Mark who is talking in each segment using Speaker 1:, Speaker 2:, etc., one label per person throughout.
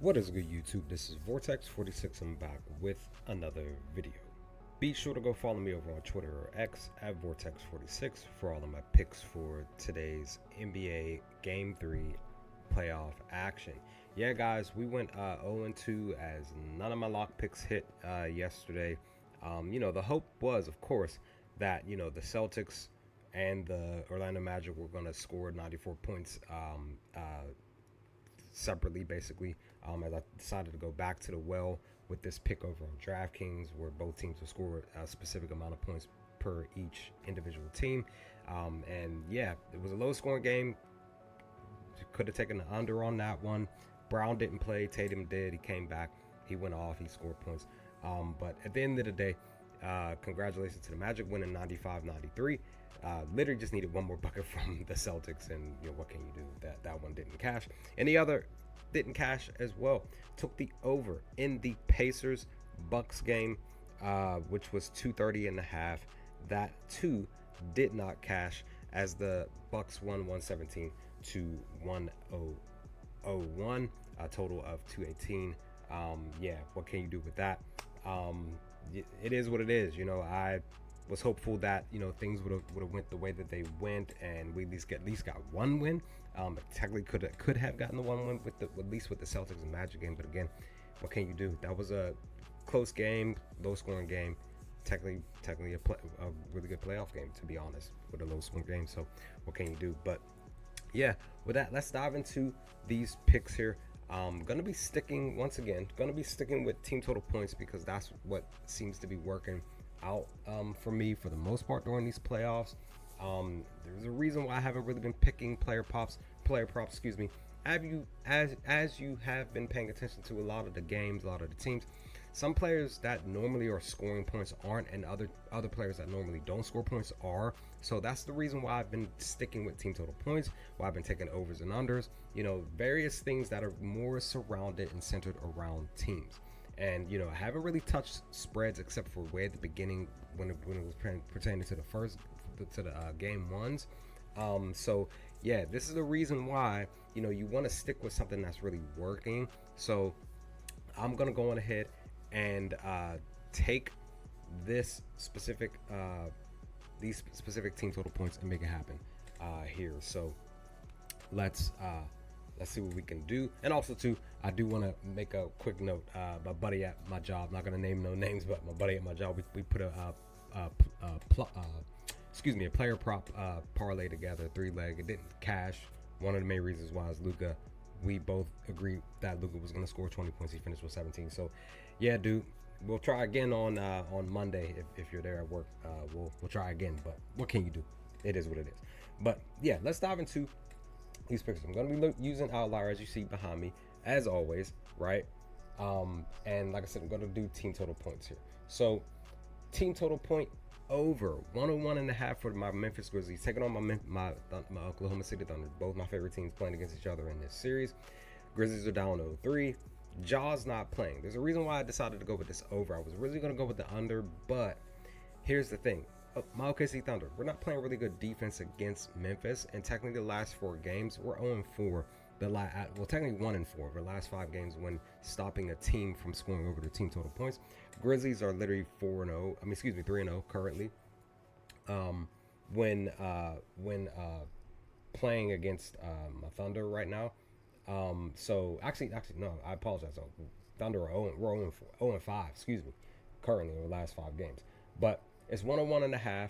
Speaker 1: What is good, YouTube? This is Vortex46. I'm back with another video. Be sure to go follow me over on Twitter or X at Vortex46 for all of my picks for today's NBA Game 3 playoff action. Yeah, guys, we went 0-2 as none of my lock picks hit yesterday. The hope was, of course, that, the Celtics and the Orlando Magic were going to score 94 points separately, basically, as I decided to go back to the well with this pick over on DraftKings, where both teams will score a specific amount of points per each individual team. And yeah, it was a low scoring game. Could have taken the under on that one. Brown didn't play. Tatum did. He came back. He went off. He scored points. But at the end of the day, congratulations to the Magic winning 95-93. Literally just needed one more bucket from the Celtics, and what can you do? That one didn't cash, and the other didn't cash as well. Took the over in the Pacers Bucks game, which was 230.5. That too did not cash, as the Bucks won 117 to 101, a total of 218. Yeah, what can you do with that? It is what it is. I was hopeful that things would have went the way that they went, and we at least got one win. Technically could have gotten the one win at least with the Celtics and Magic game. But again, what can you do? That was a close game, low scoring game. Technically a really good playoff game, to be honest, with a low scoring game. So what can you do? But yeah, with that, let's dive into these picks here. Gonna be sticking with team total points, because that's what seems to be working out for me for the most part during these playoffs. There's a reason why I haven't really been picking player props. As you have been paying attention to a lot of the games, a lot of the teams, some players that normally are scoring points aren't, and other players that normally don't score points are. So that's the reason why I've been sticking with team total points, why I've been taking overs and unders, various things that are more surrounded and centered around teams. And I haven't really touched spreads except for way at the beginning when it was pertaining to the game ones. So yeah, this is the reason why you want to stick with something that's really working. So I'm gonna go on ahead and take these specific team total points and make it happen here. So let's see what we can do. And also too, I do want to make a quick note. My buddy at my job, not gonna name no names, but my buddy at my job, we put a player prop parlay together, 3-leg. It didn't cash. One of the main reasons why is Luka. We both agreed that Luka was gonna score 20 points. He finished with 17. So yeah, dude, we'll try again on Monday if you're there at work. We'll try again. But what can you do? It is what it is. But yeah, let's dive into these pictures. I'm going to be using Outlier, as you see behind me, as always, right? And like I said, I'm going to do team total points here. So team total point over 101.5 for my Memphis Grizzlies, taking on my Oklahoma City Thunder. Both my favorite teams playing against each other in this series. Grizzlies are down 0-3. Jaw's not playing. There's a reason why I decided to go with this over. I was really going to go with the under, but here's the thing. My OKC Thunder, we're not playing really good defense against Memphis, and technically the last 4 games, we're 0-4. Technically 1-4 over the last 5 games when stopping a team from scoring over the team total points. Grizzlies are literally 3-0 currently. When playing against my Thunder right now. So actually no, I apologize. Thunder are 0-5, currently in the last 5 games, but it's 101.5.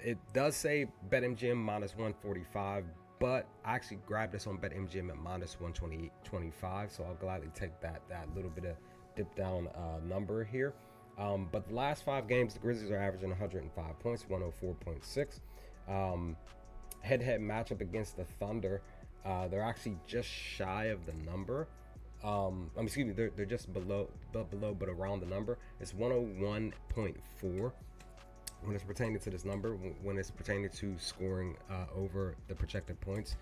Speaker 1: It does say BetMGM minus 145, but I actually grabbed this on BetMGM at minus 125, so I'll gladly take that little bit of dip down number here. But the last 5 games, the Grizzlies are averaging 105 points, 104.6. Head-to-head matchup against the Thunder, they're actually just shy of the number. They're just below, but around the number. It's 101.4. when it's pertaining to this number, when it's pertaining to scoring over the projected points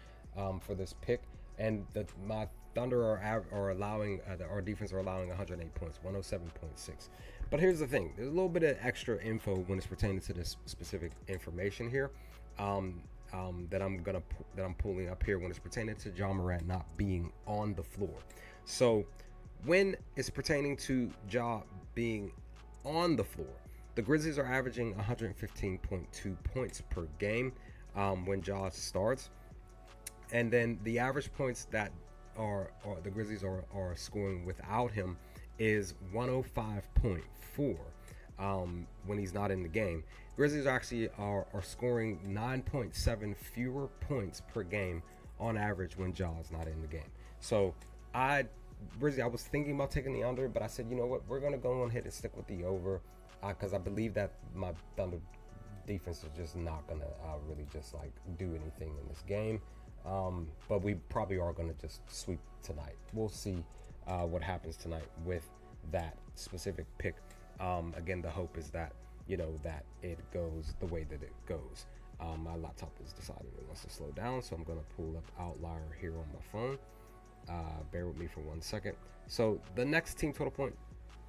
Speaker 1: for this pick. And my Thunder are allowing, our defense are allowing 108 points, 107.6. But here's the thing, there's a little bit of extra info when it's pertaining to this specific information here. That I'm pulling up here when it's pertaining to Ja Morant not being on the floor. So When it's pertaining to Ja being on the floor, the Grizzlies are averaging 115.2 points per game when Ja starts. And then the average points that are the Grizzlies are scoring without him is 105.4 when he's not in the game. Grizzlies actually are scoring 9.7 fewer points per game on average when Ja's not in the game. So I was thinking about taking the under, but I said, you know what, we're gonna go on ahead and stick with the over because I believe that my Thunder defense is just not gonna really just like do anything in this game. But we probably are gonna just sweep tonight. We'll see what happens tonight with that specific pick. Again, the hope is that that it goes the way that it goes. My laptop is deciding it wants to slow down, so I'm gonna pull up Outlier here on my phone. Bear with me for 1 second. So the next team total point,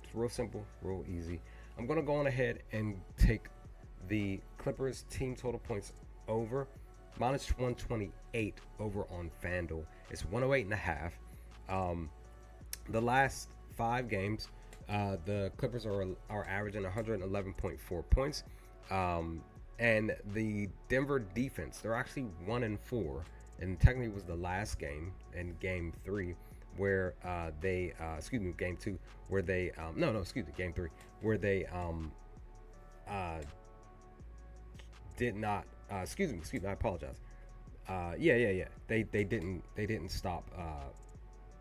Speaker 1: it's real simple, real easy. I'm gonna go on ahead and take the Clippers team total points over minus 128 over on FanDuel. It's 108.5. The last 5 games, the Clippers are averaging 111.4 points. And the Denver defense, they're actually 1-4. And technically was the last game in game 3 where game 2 where they game 3 where they did not I apologize. They didn't stop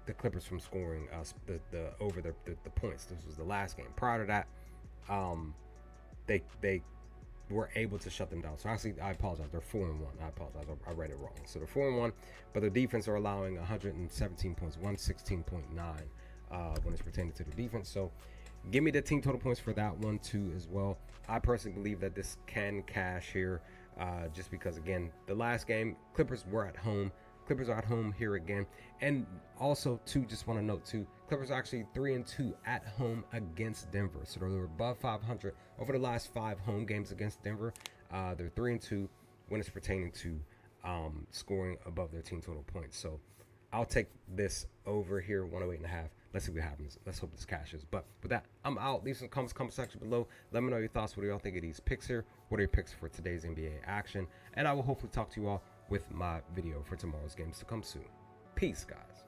Speaker 1: the Clippers from scoring the over the points. This was the last game. Prior to that, they were able to shut them down. So actually, I apologize. They're 4-1. I apologize. I read it wrong. So they're 4-1, but their defense are allowing 117 points, 116.9 when it's pertaining to the defense. So give me the team total points for that one too as well. I personally believe that this can cash here, just because again, the last game Clippers were at home. Clippers are at home here again, and also too, just want to note too, Clippers are actually 3-2 at home against Denver, so they're above 500 over the last 5 home games against Denver. They're 3-2 when it's pertaining to scoring above their team total points. So I'll take this over here, 108.5. Let's see what happens. Let's hope this cashes. But with that, I'm out. Leave some comment section below. Let me know your thoughts. What do y'all think of these picks here? What are your picks for today's NBA action? And I will hopefully talk to you all with my video for tomorrow's games to come soon. Peace, guys.